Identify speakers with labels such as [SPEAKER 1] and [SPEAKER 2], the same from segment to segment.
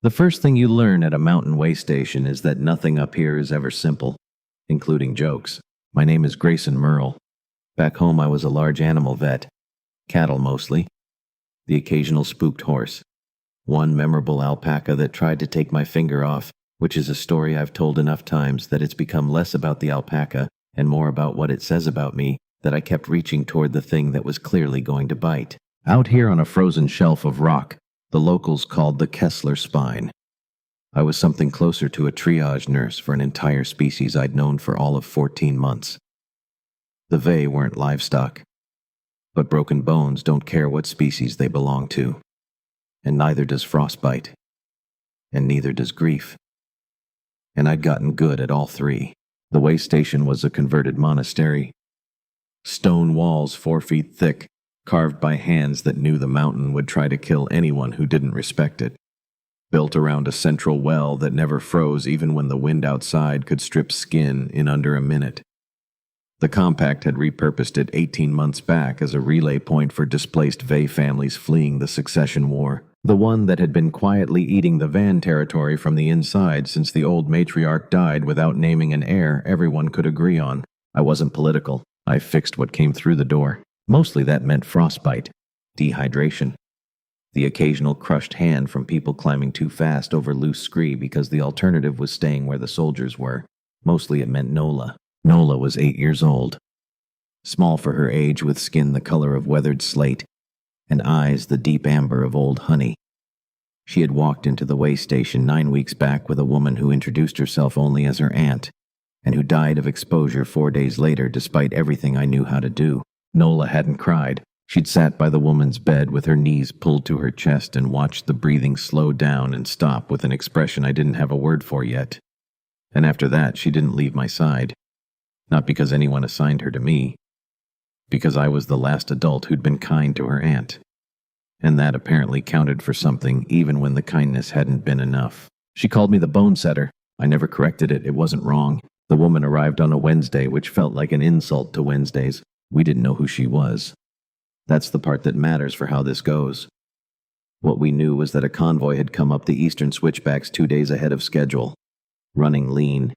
[SPEAKER 1] The first thing you learn at a mountain way station is that nothing up here is ever simple, including jokes. My name is Grayson Merle. Back home I was a large animal vet. Cattle mostly. The occasional spooked horse. One memorable alpaca that tried to take my finger off, which is a story I've told enough times that it's become less about the alpaca and more about what it says about me, that I kept reaching toward the thing that was clearly going to bite. Out here on a frozen shelf of rock, the locals called the Kessler spine. I was something closer to a triage nurse for an entire species I'd known for all of 14 months. The Vey weren't livestock, but broken bones don't care what species they belong to. And neither does frostbite. And neither does grief. And I'd gotten good at all three. The way station was a converted monastery. Stone walls 4 feet thick, carved by hands that knew the mountain would try to kill anyone who didn't respect it. Built around a central well that never froze even when the wind outside could strip skin in under a minute. The compact had repurposed it 18 months back as a relay point for displaced Vey families fleeing the Succession War. The one that had been quietly eating the Van territory from the inside since the old matriarch died without naming an heir everyone could agree on. I wasn't political. I fixed what came through the door. Mostly that meant frostbite, dehydration, the occasional crushed hand from people climbing too fast over loose scree because the alternative was staying where the soldiers were. Mostly it meant Nola. Nola was 8 years old. Small for her age, with skin the color of weathered slate, and eyes the deep amber of old honey. She had walked into the way station 9 weeks back with a woman who introduced herself only as her aunt, and who died of exposure 4 days later despite everything I knew how to do. Nola hadn't cried. She'd sat by the woman's bed with her knees pulled to her chest and watched the breathing slow down and stop with an expression I didn't have a word for yet. And after that, she didn't leave my side. Not because anyone assigned her to me. Because I was the last adult who'd been kind to her aunt. And that apparently counted for something, even when the kindness hadn't been enough. She called me the bone setter. I never corrected it. It wasn't wrong. The woman arrived on a Wednesday, which felt like an insult to Wednesdays. We didn't know who she was. That's the part that matters for how this goes. What we knew was that a convoy had come up the eastern switchbacks 2 days ahead of schedule. Running lean.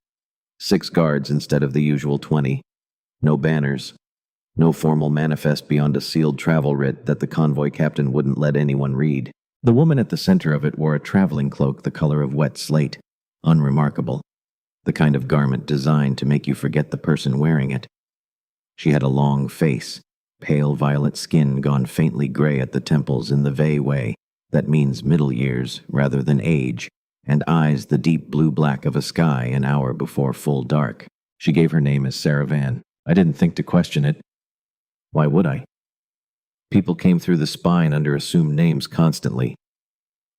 [SPEAKER 1] 6 guards instead of the usual 20. No banners. No formal manifest beyond a sealed travel writ that the convoy captain wouldn't let anyone read. The woman at the center of it wore a traveling cloak the color of wet slate. Unremarkable. The kind of garment designed to make you forget the person wearing it. She had a long face, pale violet skin gone faintly gray at the temples in the Vey way. That means middle years rather than age, and eyes the deep blue-black of a sky an hour before full dark. She gave her name as Sarah Van. I didn't think to question it. Why would I? People came through the spine under assumed names constantly.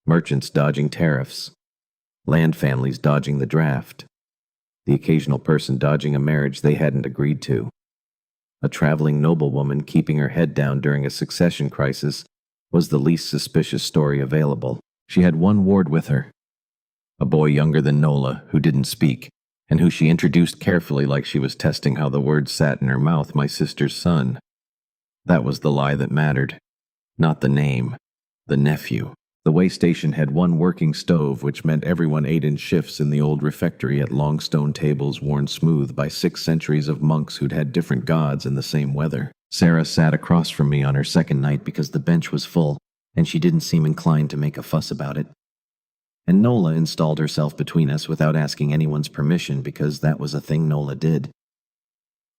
[SPEAKER 1] Merchants dodging tariffs. Land families dodging the draft. The occasional person dodging a marriage they hadn't agreed to. A traveling noblewoman keeping her head down during a succession crisis was the least suspicious story available. She had one ward with her. A boy younger than Nola, who didn't speak, and who she introduced carefully like she was testing how the words sat in her mouth, my sister's son. That was the lie that mattered. Not the name. The nephew. The way station had one working stove, which meant everyone ate in shifts in the old refectory at long stone tables worn smooth by 6 centuries of monks who'd had different gods in the same weather. Sarah sat across from me on her second night because the bench was full, and she didn't seem inclined to make a fuss about it. And Nola installed herself between us without asking anyone's permission because that was a thing Nola did.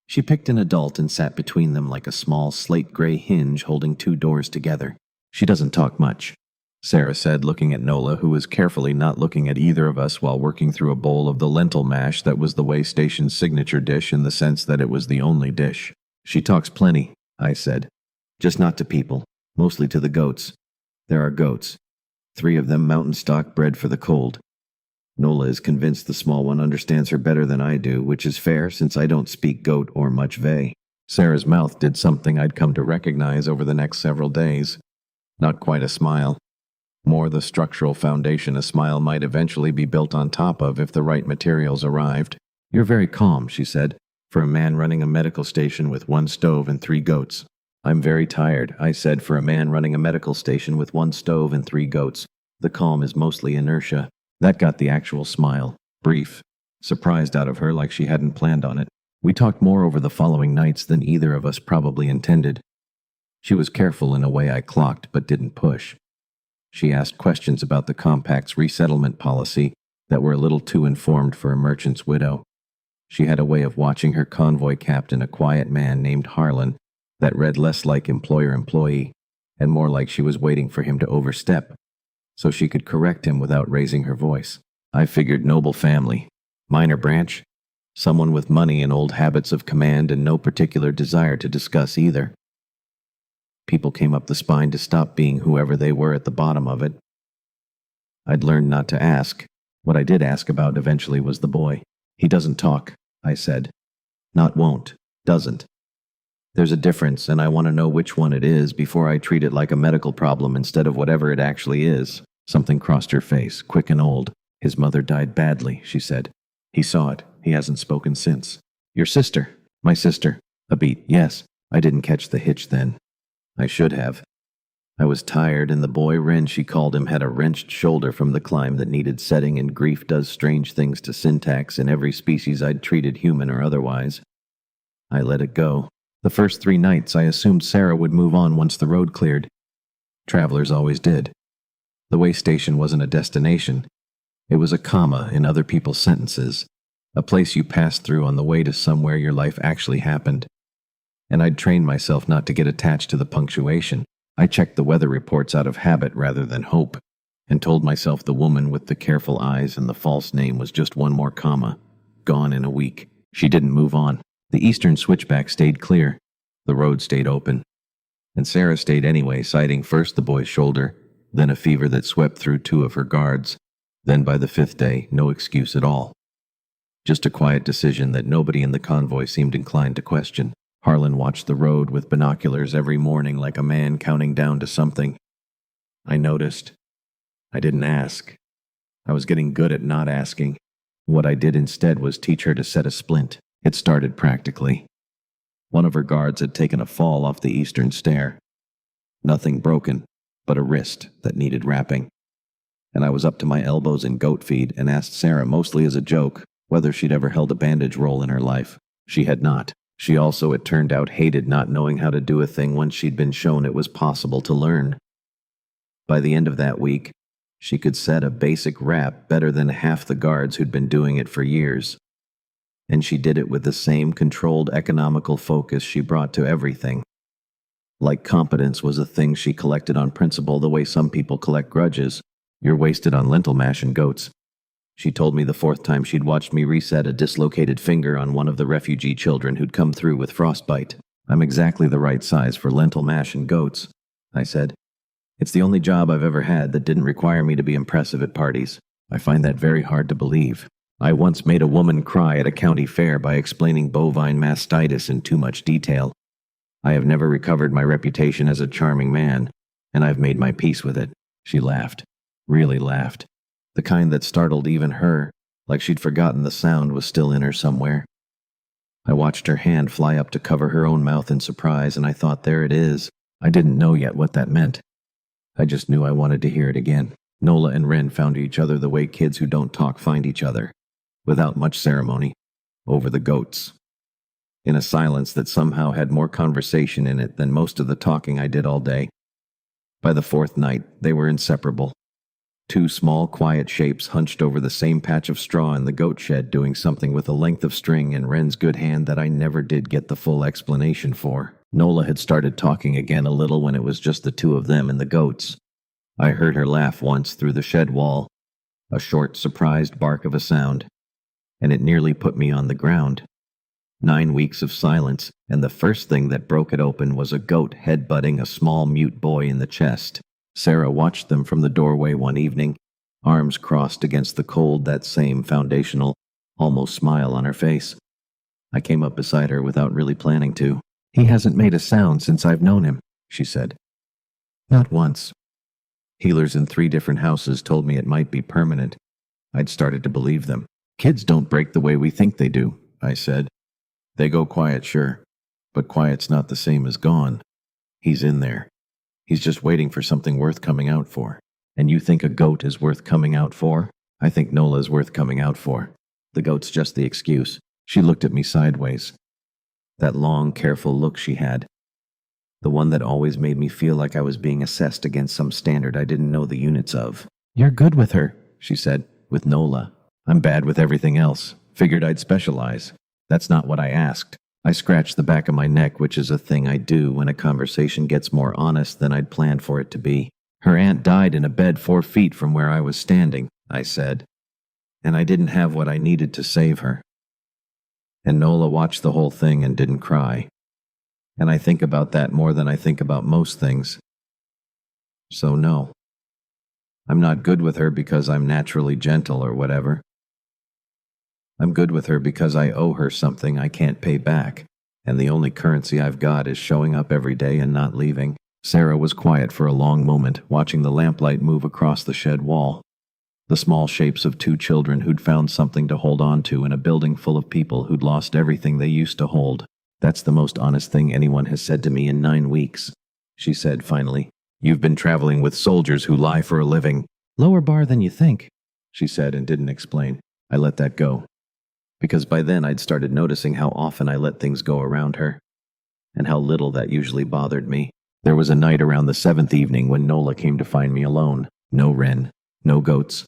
[SPEAKER 1] She picked an adult and sat between them like a small slate-gray hinge holding 2 doors together. She doesn't talk much, Sarah said, looking at Nola, who was carefully not looking at either of us while working through a bowl of the lentil mash that was the way station's signature dish in the sense that it was the only dish. She talks plenty, I said. Just not to people, mostly to the goats. There are goats. 3 of them mountain stock bred for the cold. Nola is convinced the small one understands her better than I do, which is fair since I don't speak goat or much Vey. Sarah's mouth did something I'd come to recognize over the next several days. Not quite a smile. More the structural foundation a smile might eventually be built on top of if the right materials arrived. You're very calm, she said, for a man running a medical station with 1 stove and 3 goats. I'm very tired, I said, for a man running a medical station with 1 stove and 3 goats. The calm is mostly inertia. That got the actual smile. Brief. Surprised out of her like she hadn't planned on it. We talked more over the following nights than either of us probably intended. She was careful in a way I clocked but didn't push. She asked questions about the compact's resettlement policy that were a little too informed for a merchant's widow. She had a way of watching her convoy captain, a quiet man named Harlan, that read less like employer-employee and more like she was waiting for him to overstep, so she could correct him without raising her voice. I figured noble family, minor branch, someone with money and old habits of command and no particular desire to discuss either. People came up the spine to stop being whoever they were at the bottom of it. I'd learned not to ask. What I did ask about eventually was the boy. He doesn't talk, I said. Not won't, doesn't. There's a difference, and I want to know which one it is before I treat it like a medical problem instead of whatever it actually is. Something crossed her face, quick and old. His mother died badly, she said. He saw it. He hasn't spoken since. Your sister? My sister. A beat, yes. I didn't catch the hitch then. I should have. I was tired, and the boy, Ren, she called him, had a wrenched shoulder from the climb that needed setting, and grief does strange things to syntax in every species I'd treated, human or otherwise. I let it go. The first 3 nights, I assumed Sarah would move on once the road cleared. Travelers always did. The way station wasn't a destination. It was a comma in other people's sentences, a place you passed through on the way to somewhere your life actually happened. And I'd trained myself not to get attached to the punctuation. I checked the weather reports out of habit rather than hope, and told myself the woman with the careful eyes and the false name was just one more comma, gone in a week. She didn't move on. The eastern switchback stayed clear. The road stayed open. And Sarah stayed anyway, citing first the boy's shoulder, then a fever that swept through 2 of her guards. Then by the 5th day, no excuse at all. Just a quiet decision that nobody in the convoy seemed inclined to question. Harlan watched the road with binoculars every morning like a man counting down to something. I noticed. I didn't ask. I was getting good at not asking. What I did instead was teach her to set a splint. It started practically. One of her guards had taken a fall off the eastern stair. Nothing broken, but a wrist that needed wrapping. And I was up to my elbows in goat feed and asked Sarah, mostly as a joke, whether she'd ever held a bandage roll in her life. She had not. She also, it turned out, hated not knowing how to do a thing once she'd been shown it was possible to learn. By the end of that week, she could set a basic wrap better than half the guards who'd been doing it for years. And she did it with the same controlled, economical focus she brought to everything. Like competence was a thing she collected on principle the way some people collect grudges. You're wasted on lentil mash and goats. She told me the 4th time she'd watched me reset a dislocated finger on one of the refugee children who'd come through with frostbite. I'm exactly the right size for lentil mash and goats, I said. It's the only job I've ever had that didn't require me to be impressive at parties. I find that very hard to believe. I once made a woman cry at a county fair by explaining bovine mastitis in too much detail. I have never recovered my reputation as a charming man, and I've made my peace with it. She laughed. Really laughed. The kind that startled even her, like she'd forgotten the sound was still in her somewhere. I watched her hand fly up to cover her own mouth in surprise, and I thought, there it is. I didn't know yet what that meant. I just knew I wanted to hear it again. Nola and Ren found each other the way kids who don't talk find each other, without much ceremony, over the goats. In a silence that somehow had more conversation in it than most of the talking I did all day. By the 4th night, they were inseparable. 2 small, quiet shapes hunched over the same patch of straw in the goat shed, doing something with a length of string in Ren's good hand that I never did get the full explanation for. Nola had started talking again a little when it was just the 2 of them and the goats. I heard her laugh once through the shed wall, a short, surprised bark of a sound, and it nearly put me on the ground. 9 weeks of silence, and the first thing that broke it open was a goat headbutting a small mute boy in the chest. Sarah watched them from the doorway one evening, arms crossed against the cold, that same foundational, almost smile on her face. I came up beside her without really planning to. He hasn't made a sound since I've known him, she said. Not once. Healers in 3 different houses told me it might be permanent. I'd started to believe them. Kids don't break the way we think they do, I said. They go quiet, sure, but quiet's not the same as gone. He's in there. He's just waiting for something worth coming out for. And you think a goat is worth coming out for? I think Nola is worth coming out for. The goat's just the excuse. She looked at me sideways. That long, careful look she had. The one that always made me feel like I was being assessed against some standard I didn't know the units of. You're good with her, she said, with Nola. I'm bad with everything else. Figured I'd specialize. That's not what I asked. I scratched the back of my neck, which is a thing I do when a conversation gets more honest than I'd planned for it to be. Her aunt died in a bed 4 feet from where I was standing, I said. And I didn't have what I needed to save her. And Nola watched the whole thing and didn't cry. And I think about that more than I think about most things. So no. I'm not good with her because I'm naturally gentle or whatever. I'm good with her because I owe her something I can't pay back, and the only currency I've got is showing up every day and not leaving. Sarah was quiet for a long moment, watching the lamplight move across the shed wall. The small shapes of 2 children who'd found something to hold on to in a building full of people who'd lost everything they used to hold. That's the most honest thing anyone has said to me in 9 weeks, she said finally. You've been traveling with soldiers who lie for a living. Lower bar than you think, she said and didn't explain. I let that go. Because by then I'd started noticing how often I let things go around her, and how little that usually bothered me. There was a night around the 7th evening when Nola came to find me alone. No Wren, no goats.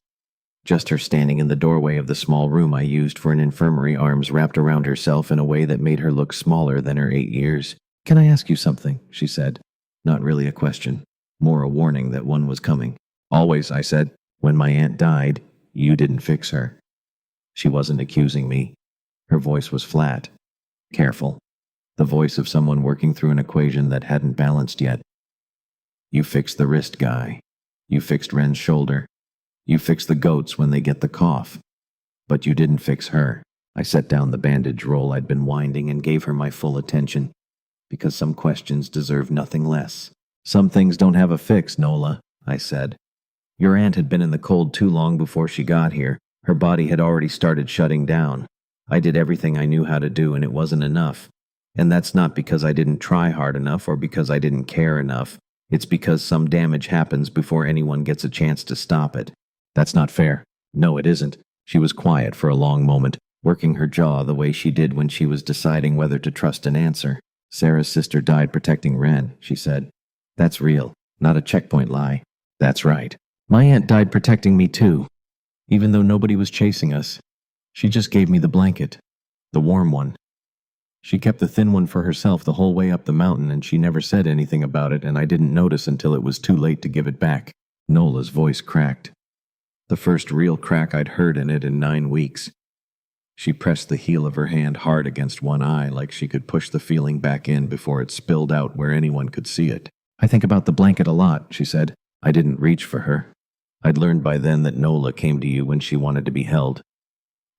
[SPEAKER 1] Just her standing in the doorway of the small room I used for an infirmary, arms wrapped around herself in a way that made her look smaller than her 8 years. Can I ask you something? She said. Not really a question, more a warning that one was coming. Always, I said. When my aunt died, you didn't fix her. She wasn't accusing me. Her voice was flat, careful, the voice of someone working through an equation that hadn't balanced yet. You fixed the wrist guy. You fixed Wren's shoulder. You fix the goats when they get the cough. But you didn't fix her. I set down the bandage roll I'd been winding and gave her my full attention, because some questions deserve nothing less. Some things don't have a fix, Nola, I said. Your aunt had been in the cold too long before she got here. Her body had already started shutting down. I did everything I knew how to do, and it wasn't enough. And that's not because I didn't try hard enough or because I didn't care enough. It's because some damage happens before anyone gets a chance to stop it. That's not fair. No, it isn't. She was quiet for a long moment, working her jaw the way she did when she was deciding whether to trust an answer. Sarah's sister died protecting Wren, she said. That's real, not a checkpoint lie. That's right. My aunt died protecting me too. Even though nobody was chasing us. She just gave me the blanket. The warm one. She kept the thin one for herself the whole way up the mountain, and she never said anything about it, and I didn't notice until it was too late to give it back. Nola's voice cracked. The first real crack I'd heard in it in 9 weeks. She pressed the heel of her hand hard against one eye like she could push the feeling back in before it spilled out where anyone could see it. I think about the blanket a lot, she said. I didn't reach for her. I'd learned by then that Nola came to you when she wanted to be held.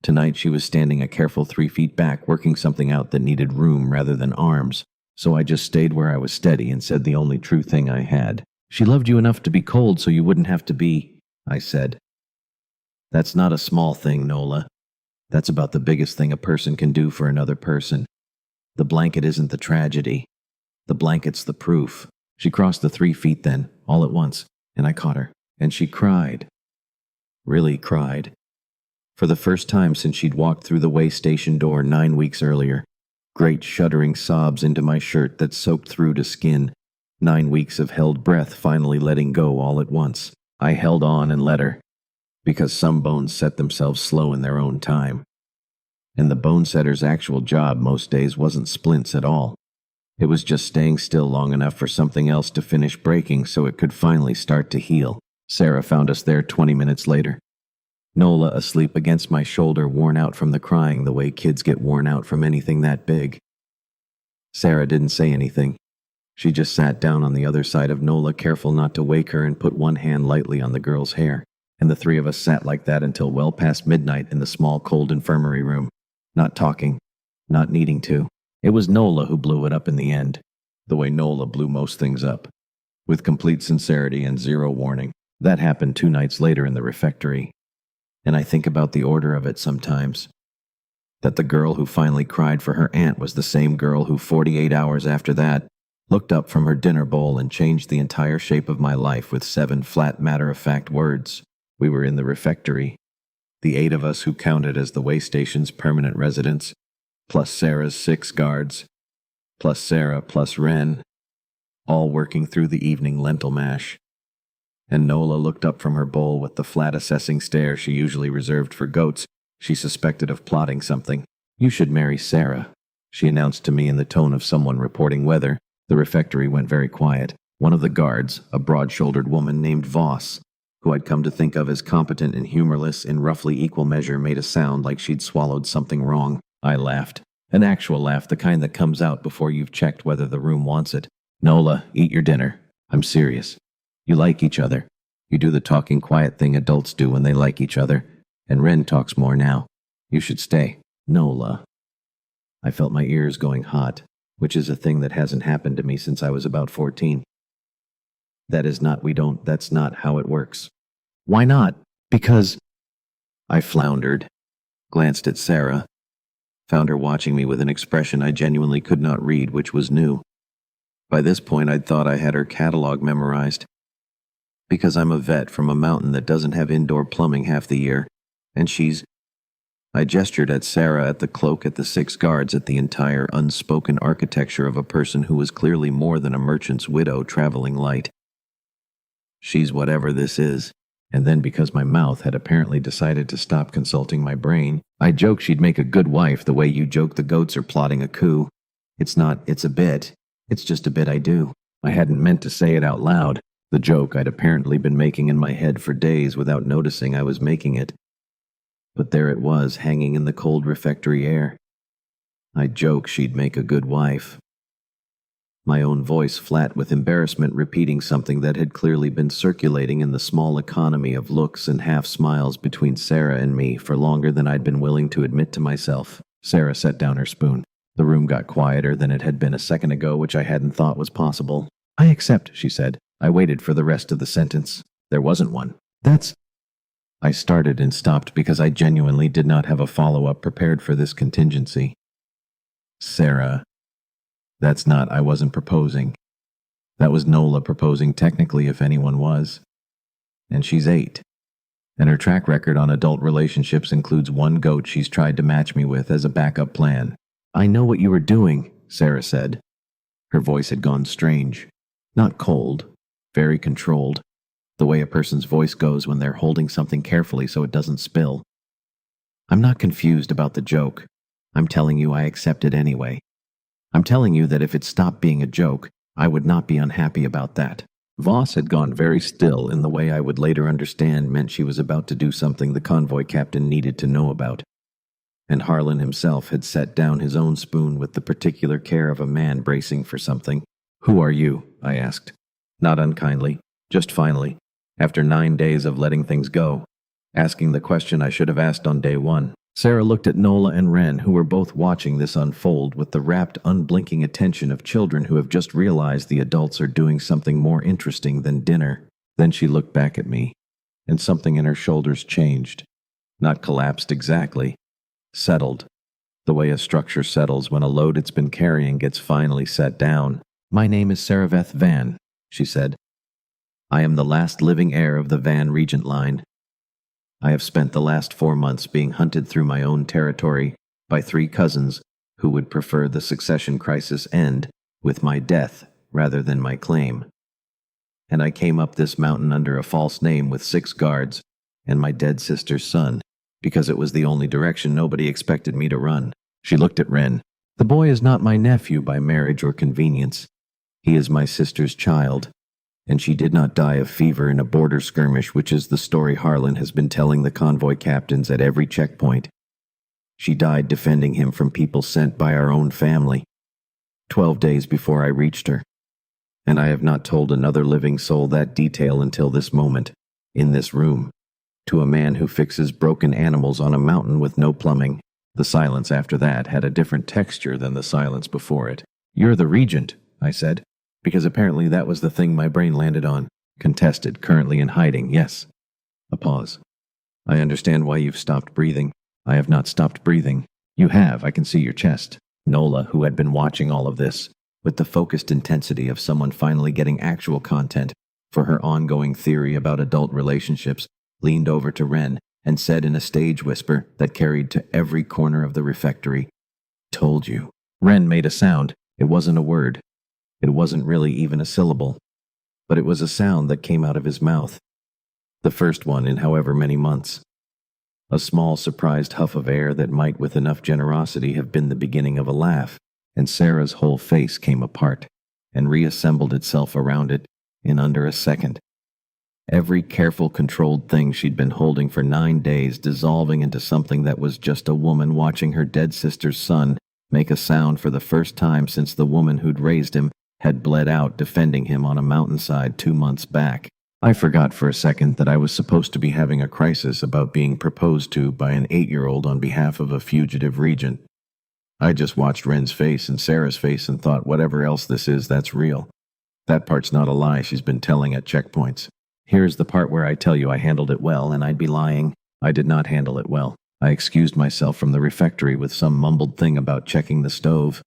[SPEAKER 1] Tonight she was standing a careful 3 feet back, working something out that needed room rather than arms, so I just stayed where I was steady and said the only true thing I had. She loved you enough to be cold so you wouldn't have to be, I said. That's not a small thing, Nola. That's about the biggest thing a person can do for another person. The blanket isn't the tragedy. The blanket's the proof. She crossed the 3 feet then, all at once, and I caught her. And she cried. Really cried. For the first time since she'd walked through the way station door 9 weeks earlier. Great shuddering sobs into my shirt that soaked through to skin. 9 weeks of held breath finally letting go all at once. I held on and let her. Because some bones set themselves slow in their own time. And the bone setter's actual job most days wasn't splints at all. It was just staying still long enough for something else to finish breaking so it could finally start to heal. Sarah found us there 20 minutes later. Nola asleep against my shoulder, worn out from the crying the way kids get worn out from anything that big. Sarah didn't say anything. She just sat down on the other side of Nola, careful not to wake her, and put one hand lightly on the girl's hair. And the 3 of us sat like that until well past midnight in the small, cold infirmary room. Not talking, not needing to. It was Nola who blew it up in the end, the way Nola blew most things up, with complete sincerity and zero warning. That happened 2 nights later in the refectory. And I think about the order of it sometimes. That the girl who finally cried for her aunt was the same girl who 48 hours after that looked up from her dinner bowl and changed the entire shape of my life with 7 flat matter-of-fact words. We were in the refectory. The 8 of us who counted as the way station's permanent residents, plus Sarah's 6 guards, plus Sarah, plus Ren, all working through the evening lentil mash. And Nola looked up from her bowl with the flat assessing stare she usually reserved for goats she suspected of plotting something. "You should marry Sarah," she announced to me in the tone of someone reporting weather. The refectory went very quiet. One of the guards, a broad-shouldered woman named Voss, who I'd come to think of as competent and humorless in roughly equal measure, made a sound like she'd swallowed something wrong. I laughed. An actual laugh, the kind that comes out before you've checked whether the room wants it. "Nola, eat your dinner. I'm serious. You like each other. You do the talking quiet thing adults do when they like each other. And Ren talks more now. You should stay." "Nola." I felt my ears going hot, which is a thing that hasn't happened to me since I was about 14. That's not how it works." "Why not?" "Because—" I floundered, glanced at Sarah, found her watching me with an expression I genuinely could not read, which was new. By this point, I'd thought I had her catalog memorized. "Because I'm a vet from a mountain that doesn't have indoor plumbing half the year, and she's—" I gestured at Sarah, at the cloak, at the 6 guards, at the entire unspoken architecture of a person who was clearly more than a merchant's widow traveling light. "She's whatever this is." And then, because my mouth had apparently decided to stop consulting my brain, I joked she'd make a good wife the way you joke the goats are plotting a coup. It's a bit. It's just a bit I do. I hadn't meant to say it out loud. The joke I'd apparently been making in my head for days without noticing I was making it. But there it was, hanging in the cold refectory air. I joke she'd make a good wife. My own voice flat with embarrassment, repeating something that had clearly been circulating in the small economy of looks and half-smiles between Sarah and me for longer than I'd been willing to admit to myself. Sarah set down her spoon. The room got quieter than it had been a second ago, which I hadn't thought was possible. "I accept," she said. I waited for the rest of the sentence. There wasn't one. "That's—" I started and stopped because I genuinely did not have a follow-up prepared for this contingency. "Sarah, I wasn't proposing. That was Nola proposing, technically, if anyone was. And she's 8. And her track record on adult relationships includes 1 goat she's tried to match me with as a backup plan." "I know what you were doing," Sarah said. Her voice had gone strange. Not cold, very controlled. The way a person's voice goes when they're holding something carefully so it doesn't spill. "I'm not confused about the joke. I'm telling you I accept it anyway. I'm telling you that if it stopped being a joke, I would not be unhappy about that." Voss had gone very still in the way I would later understand meant she was about to do something the convoy captain needed to know about. And Harlan himself had set down his own spoon with the particular care of a man bracing for something. "Who are you?" I asked. Not unkindly, just finally, after 9 days of letting things go, asking the question I should have asked on day 1. Sarah looked at Nola and Ren, who were both watching this unfold with the rapt, unblinking attention of children who have just realized the adults are doing something more interesting than dinner. Then she looked back at me, and something in her shoulders changed. Not collapsed exactly. Settled. The way a structure settles when a load it's been carrying gets finally set down. "My name is Saraveth Van," she said. "I am the last living heir of the Van Regent line. I have spent the last 4 months being hunted through my own territory by 3 cousins who would prefer the succession crisis end with my death rather than my claim. And I came up this mountain under a false name with 6 guards and my dead sister's son, because it was the only direction nobody expected me to run." She looked at Ren. "The boy is not my nephew by marriage or convenience. He is my sister's child. And she did not die of fever in a border skirmish, which is the story Harlan has been telling the convoy captains at every checkpoint. She died defending him from people sent by our own family, 12 days before I reached her. And I have not told another living soul that detail until this moment, in this room, to a man who fixes broken animals on a mountain with no plumbing." The silence after that had a different texture than the silence before it. "You're the Regent," I said. Because apparently that was the thing my brain landed on. "Contested, currently in hiding, yes." A pause. "I understand why you've stopped breathing." "I have not stopped breathing." "You have, I can see your chest." Nola, who had been watching all of this, with the focused intensity of someone finally getting actual content for her ongoing theory about adult relationships, leaned over to Ren and said in a stage whisper that carried to every corner of the refectory, "Told you." Ren made a sound. It wasn't a word. It wasn't really even a syllable. But it was a sound that came out of his mouth. The first one in however many months. A small, surprised huff of air that might, with enough generosity, have been the beginning of a laugh, and Sarah's whole face came apart and reassembled itself around it in under a second. Every careful, controlled thing she'd been holding for 9 days dissolving into something that was just a woman watching her dead sister's son make a sound for the first time since the woman who'd raised him had bled out defending him on a mountainside 2 months back. I forgot for a second that I was supposed to be having a crisis about being proposed to by an 8-year-old on behalf of a fugitive regent. I just watched Ren's face and Sarah's face and thought, whatever else this is, that's real. That part's not a lie she's been telling at checkpoints. Here's the part where I tell you I handled it well, and I'd be lying. I did not handle it well. I excused myself from the refectory with some mumbled thing about checking the stove,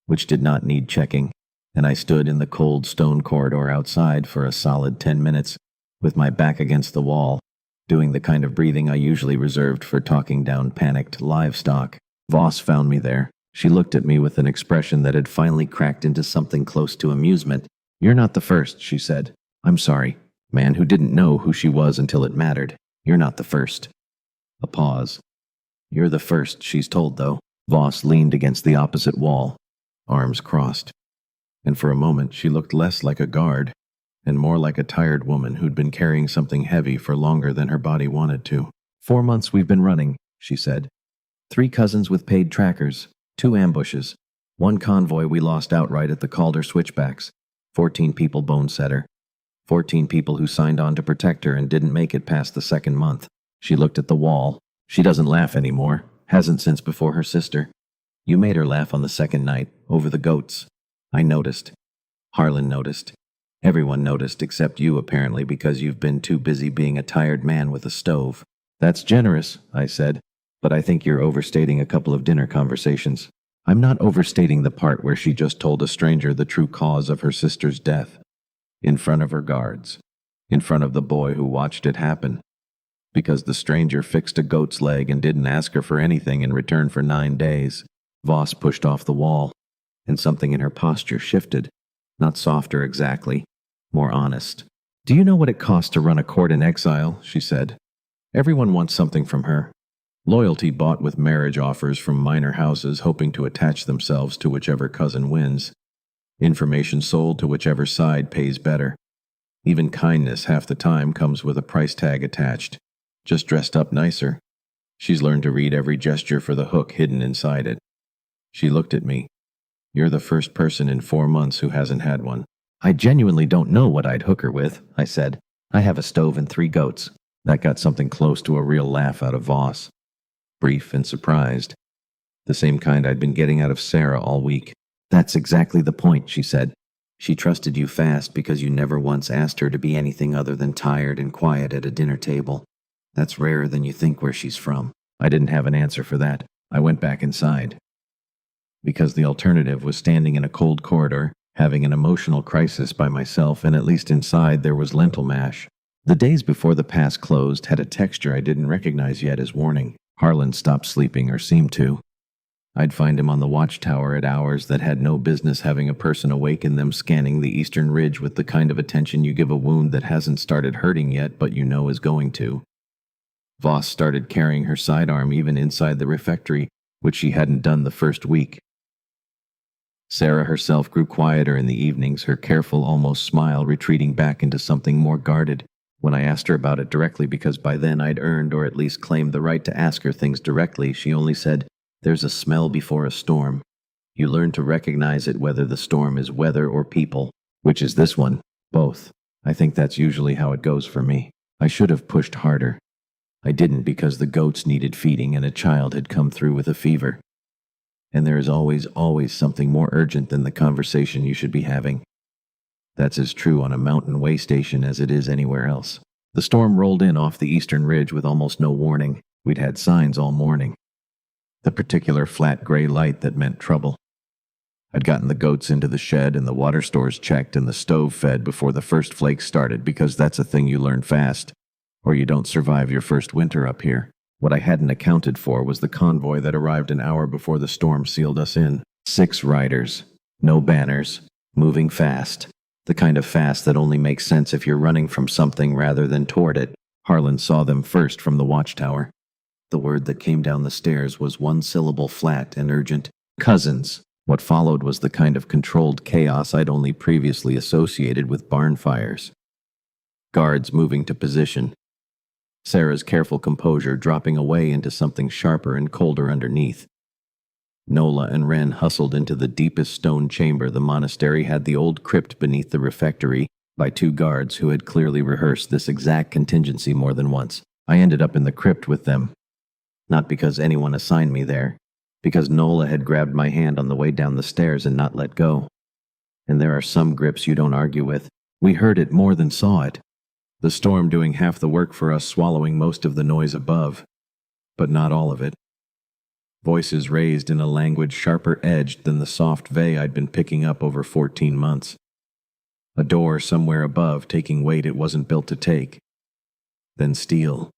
[SPEAKER 1] which did not need checking, and I stood in the cold stone corridor outside for a solid 10 minutes, with my back against the wall, doing the kind of breathing I usually reserved for talking down panicked livestock. Voss found me there. She looked at me with an expression that had finally cracked into something close to amusement. "You're not the first," she said. "I'm sorry. Man who didn't know who she was until it mattered. You're not the first." A pause. "You're the first," she's told, though. Voss leaned against the opposite wall, arms crossed. And for a moment she looked less like a guard and more like a tired woman who'd been carrying something heavy for longer than her body wanted to. "4 months we've been running," she said. 3 cousins with paid trackers, 2 ambushes, 1 convoy we lost outright at the Calder switchbacks, 14 people bone setter, 14 people who signed on to protect her and didn't make it past the 2nd month. She looked at the wall. She doesn't laugh anymore. Hasn't since before her sister. You made her laugh on the 2nd night, over the goats. I noticed. Harlan noticed. Everyone noticed except you, apparently, because you've been too busy being a tired man with a stove. "That's generous," I said, "but I think you're overstating a couple of dinner conversations." "I'm not overstating the part where she just told a stranger the true cause of her sister's death. In front of her guards. In front of the boy who watched it happen. Because the stranger fixed a goat's leg and didn't ask her for anything in return for 9 days. Voss pushed off the wall, and something in her posture shifted. Not softer exactly, more honest. "Do you know what it costs to run a court in exile?" she said. "Everyone wants something from her. Loyalty bought with marriage offers from minor houses hoping to attach themselves to whichever cousin wins. Information sold to whichever side pays better. Even kindness half the time comes with a price tag attached, just dressed up nicer. She's learned to read every gesture for the hook hidden inside it." She looked at me. "You're the first person in 4 months who hasn't had one." "I genuinely don't know what I'd hook her with," I said. "I have a stove and 3 goats." That got something close to a real laugh out of Voss. Brief and surprised. The same kind I'd been getting out of Sarah all week. "That's exactly the point," she said. "She trusted you fast because you never once asked her to be anything other than tired and quiet at a dinner table. That's rarer than you think where she's from." I didn't have an answer for that. I went back inside. Because the alternative was standing in a cold corridor, having an emotional crisis by myself, and at least inside there was lentil mash. The days before the pass closed had a texture I didn't recognize yet as warning. Harlan stopped sleeping, or seemed to. I'd find him on the watchtower at hours that had no business having a person awake in them, scanning the eastern ridge with the kind of attention you give a wound that hasn't started hurting yet but you know is going to. Voss started carrying her sidearm even inside the refectory, which she hadn't done the first week. Sarah herself grew quieter in the evenings, her careful, almost smile retreating back into something more guarded when I asked her about it directly, because by then I'd earned, or at least claimed, the right to ask her things directly. She only said, "There's a smell before a storm. You learn to recognize it whether the storm is weather or people." Which is this one? Both. I think that's usually how it goes for me. I should have pushed harder. I didn't, because the goats needed feeding and a child had come through with a fever. And there is always something more urgent than the conversation you should be having. That's as true on a mountain way station as it is anywhere else. The storm rolled in off the eastern ridge with almost no warning. We'd had signs all morning. The particular flat gray light that meant trouble. I'd gotten the goats into the shed and the water stores checked and the stove fed before the first flakes started, because that's a thing you learn fast, or you don't survive your first winter up here. What I hadn't accounted for was the convoy that arrived an hour before the storm sealed us in. 6 riders, no banners, moving fast. The kind of fast that only makes sense if you're running from something rather than toward it. Harlan saw them first from the watchtower. The word that came down the stairs was one syllable, flat and urgent. Cousins. What followed was the kind of controlled chaos I'd only previously associated with barn fires. Guards moving to position. Sarah's careful composure dropping away into something sharper and colder underneath. Nola and Ren hustled into the deepest stone chamber the monastery had, the old crypt beneath the refectory, by 2 guards who had clearly rehearsed this exact contingency more than once. I ended up in the crypt with them. Not because anyone assigned me there, because Nola had grabbed my hand on the way down the stairs and not let go. And there are some grips you don't argue with. We heard it more than saw it. The storm doing half the work for us, swallowing most of the noise above, but not all of it. Voices raised in a language sharper edged than the soft veil I'd been picking up over 14 months. A door somewhere above taking weight it wasn't built to take. Then steel.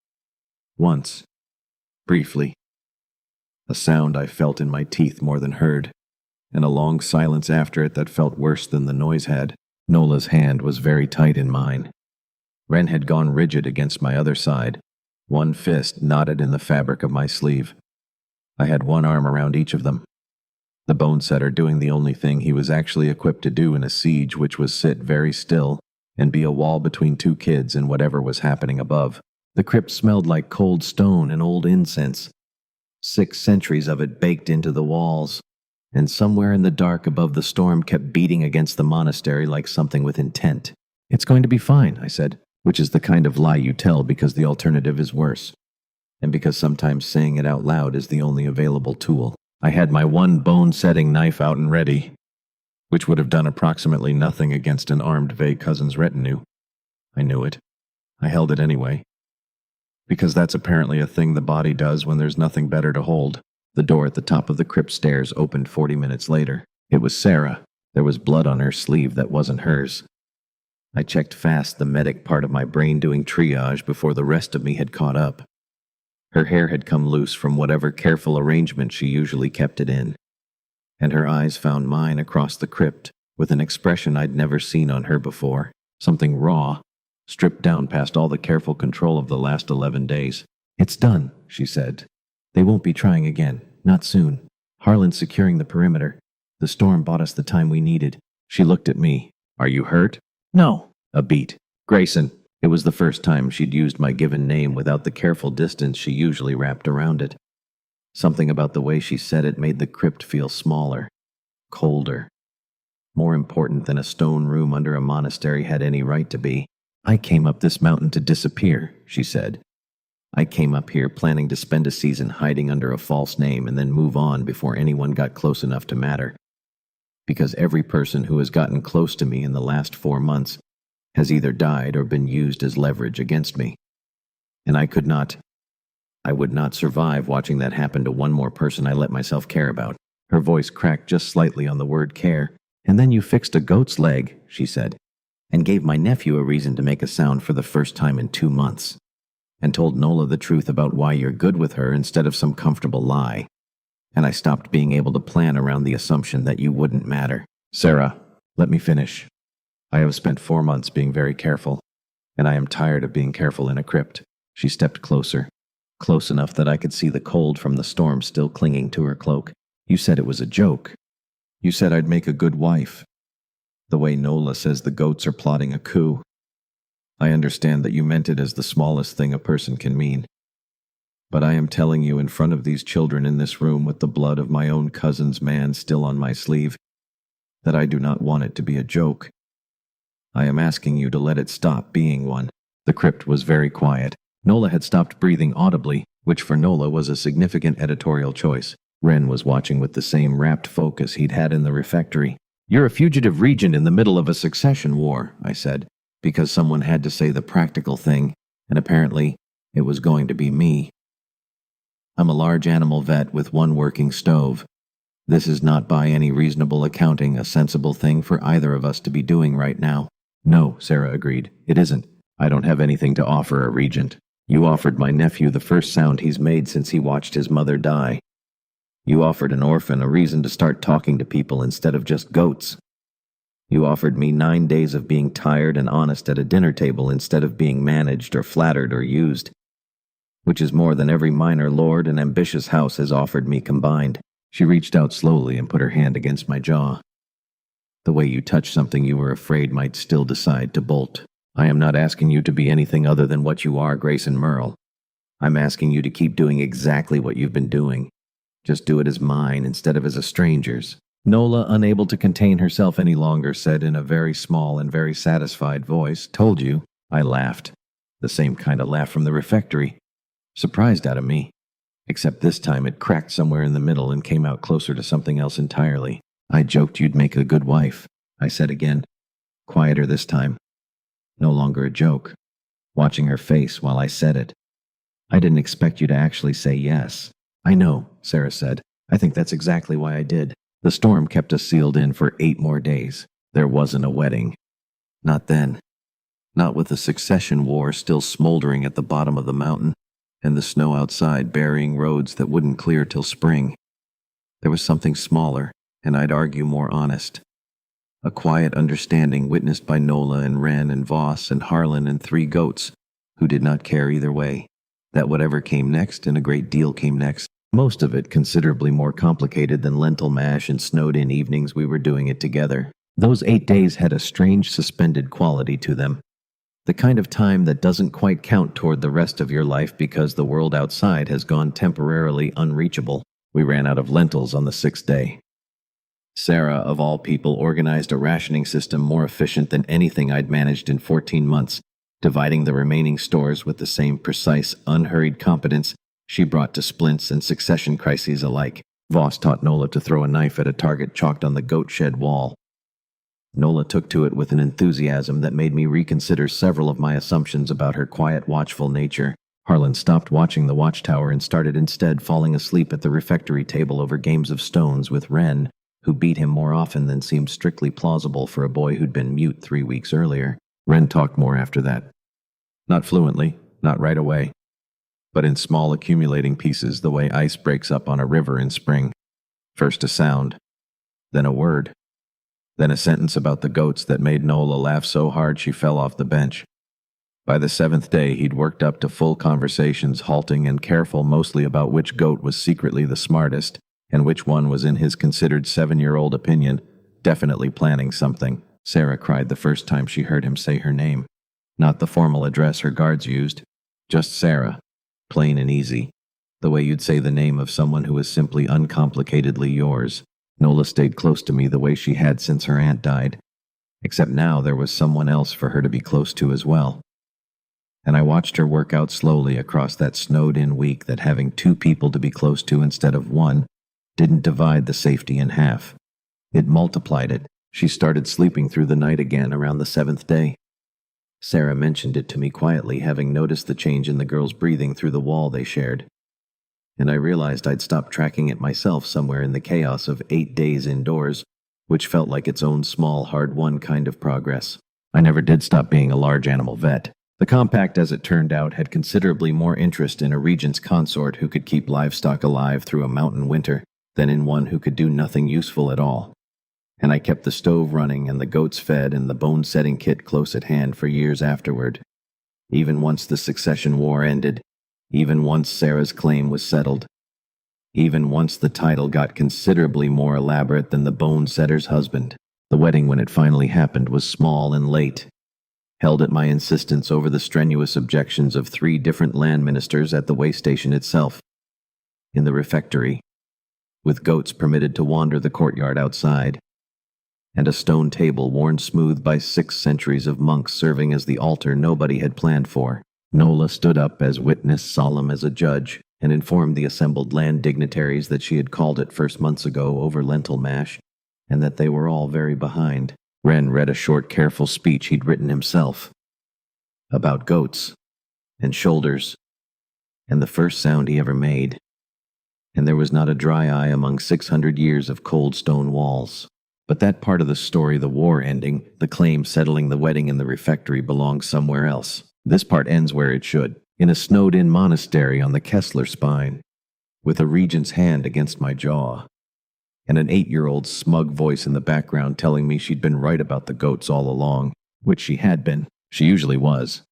[SPEAKER 1] Once. Briefly. A sound I felt in my teeth more than heard, and a long silence after it that felt worse than the noise had. Nola's hand was very tight in mine. Ren had gone rigid against my other side, one fist knotted in the fabric of my sleeve. I had one arm around each of them. The bone setter doing the only thing he was actually equipped to do in a siege, which was sit very still and be a wall between 2 kids and whatever was happening above. The crypt smelled like cold stone and old incense. 6 centuries of it baked into the walls, and somewhere in the dark above the storm kept beating against the monastery like something with intent. "It's going to be fine," I said, which is the kind of lie you tell because the alternative is worse, and because sometimes saying it out loud is the only available tool. I had my one bone-setting knife out and ready, which would have done approximately nothing against an armed Vey cousin's retinue. I knew it. I held it anyway, because that's apparently a thing the body does when there's nothing better to hold. The door at the top of the crypt stairs opened 40 minutes later. It was Sarah. There was blood on her sleeve that wasn't hers. I checked fast, the medic part of my brain doing triage before the rest of me had caught up. Her hair had come loose from whatever careful arrangement she usually kept it in, and her eyes found mine across the crypt with an expression I'd never seen on her before, something raw, stripped down past all the careful control of the last 11 days. "It's done," she said. "They won't be trying again, not soon. Harlan's securing the perimeter. The storm bought us the time we needed." She looked at me. "Are you hurt?" "No." A beat. "Grayson." It was the first time she'd used my given name without the careful distance she usually wrapped around it. Something about the way she said it made the crypt feel smaller, colder, more important than a stone room under a monastery had any right to be. "I came up this mountain to disappear," she said. "I came up here planning to spend a season hiding under a false name and then move on before anyone got close enough to matter. Because every person who has gotten close to me in the last 4 months has either died or been used as leverage against me. And I would not survive watching that happen to one more person I let myself care about." Her voice cracked just slightly on the word care. "And then you fixed a goat's leg," she said, "and gave my nephew a reason to make a sound for the first time in 2 months, and told Nola the truth about why you're good with her instead of some comfortable lie. And I stopped being able to plan around the assumption that you wouldn't matter." "Sarah, let me finish. I have spent 4 months being very careful, and I am tired of being careful in a crypt." She stepped closer, close enough that I could see the cold from the storm still clinging to her cloak. "You said it was a joke. You said I'd make a good wife. The way Nola says the goats are plotting a coup. I understand that you meant it as the smallest thing a person can mean. But I am telling you in front of these children in this room with the blood of my own cousin's man still on my sleeve, that I do not want it to be a joke. I am asking you to let it stop being one." The crypt was very quiet. Nola had stopped breathing audibly, which for Nola was a significant editorial choice. Ren was watching with the same rapt focus he'd had in the refectory. "You're a fugitive regent in the middle of a succession war," I said, because someone had to say the practical thing, and apparently it was going to be me. "I'm a large animal vet with one working stove. This is not by any reasonable accounting a sensible thing for either of us to be doing right now. No, Sarah agreed. It isn't. I don't have anything to offer a regent. You offered my nephew the first sound he's made since he watched his mother die. You offered an orphan a reason to start talking to people instead of just goats. You offered me 9 days of being tired and honest at a dinner table instead of being managed or flattered or used, which is more than every minor lord and ambitious house has offered me combined. She reached out slowly and put her hand against my jaw. The way you touch something you were afraid might still decide to bolt. I am not asking you to be anything other than what you are, Grayson Merle. I'm asking you to keep doing exactly what you've been doing. Just do it as mine instead of as a stranger's. Nola, unable to contain herself any longer, said in a very small and very satisfied voice, "Told you." I laughed. The same kind of laugh from the refectory. Surprised out of me. Except this time it cracked somewhere in the middle and came out closer to something else entirely. "I joked you'd make a good wife," I said again. Quieter this time. No longer a joke. Watching her face while I said it. "I didn't expect you to actually say yes." "I know," Sarah said. "I think that's exactly why I did. The storm kept us sealed in for 8 more days. There wasn't a wedding. Not then. Not with the succession war still smoldering at the bottom of the mountain, and the snow outside burying roads that wouldn't clear till spring. There was something smaller, and I'd argue more honest. A quiet understanding witnessed by Nola and Wren and Voss and Harlan and 3 goats, who did not care either way, that whatever came next, and a great deal came next, most of it considerably more complicated than lentil mash and snowed-in evenings we were doing it together. Those 8 days had a strange suspended quality to them. The kind of time that doesn't quite count toward the rest of your life because the world outside has gone temporarily unreachable. We ran out of lentils on the 6th day. Sarah, of all people, organized a rationing system more efficient than anything I'd managed in 14 months, dividing the remaining stores with the same precise, unhurried competence she brought to splints and succession crises alike. Voss taught Nola to throw a knife at a target chalked on the goat shed wall. Nola took to it with an enthusiasm that made me reconsider several of my assumptions about her quiet, watchful nature. Harlan stopped watching the watchtower and started instead falling asleep at the refectory table over games of stones with Wren, who beat him more often than seemed strictly plausible for a boy who'd been mute 3 weeks earlier. Wren talked more after that. Not fluently, not right away, but in small accumulating pieces the way ice breaks up on a river in spring. First a sound, then a word, then a sentence about the goats that made Nola laugh so hard she fell off the bench. By the 7th day he'd worked up to full conversations, halting and careful mostly about which goat was secretly the smartest, and which one was, in his considered 7-year-old opinion, definitely planning something. Sarah cried the first time she heard him say her name. Not the formal address her guards used, just Sarah. Plain and easy, the way you'd say the name of someone who is simply uncomplicatedly yours. Nola stayed close to me the way she had since her aunt died, except now there was someone else for her to be close to as well. And I watched her work out slowly across that snowed-in week that having 2 people to be close to instead of 1 didn't divide the safety in half. It multiplied it. She started sleeping through the night again around the 7th day. Sarah mentioned it to me quietly, having noticed the change in the girl's breathing through the wall they shared. And I realized I'd stopped tracking it myself somewhere in the chaos of 8 days indoors, which felt like its own small, hard-won kind of progress. I never did stop being a large animal vet. The compact, as it turned out, had considerably more interest in a regent's consort who could keep livestock alive through a mountain winter than in one who could do nothing useful at all. And I kept the stove running and the goats fed and the bone-setting kit close at hand for years afterward. Even once the succession war ended, even once Sarah's claim was settled, even once the title got considerably more elaborate than the bone-setter's husband. The wedding, when it finally happened, was small and late, held at my insistence over the strenuous objections of 3 different land ministers at the way station itself, in the refectory, with goats permitted to wander the courtyard outside, and a stone table worn smooth by 6 centuries of monks serving as the altar nobody had planned for. Nola stood up as witness, solemn as a judge, and informed the assembled land dignitaries that she had called it first months ago over lentil mash, and that they were all very behind. Wren read a short, careful speech he'd written himself, about goats, and shoulders, and the first sound he ever made. and there was not a dry eye among 600 years of cold stone walls. But that part of the story, the war ending, the claim settling the wedding in the refectory, belongs somewhere else. This part ends where it should, in a snowed-in monastery on the Kessler spine, with a regent's hand against my jaw, and an 8-year-old smug voice in the background telling me she'd been right about the goats all along, which she had been. She usually was.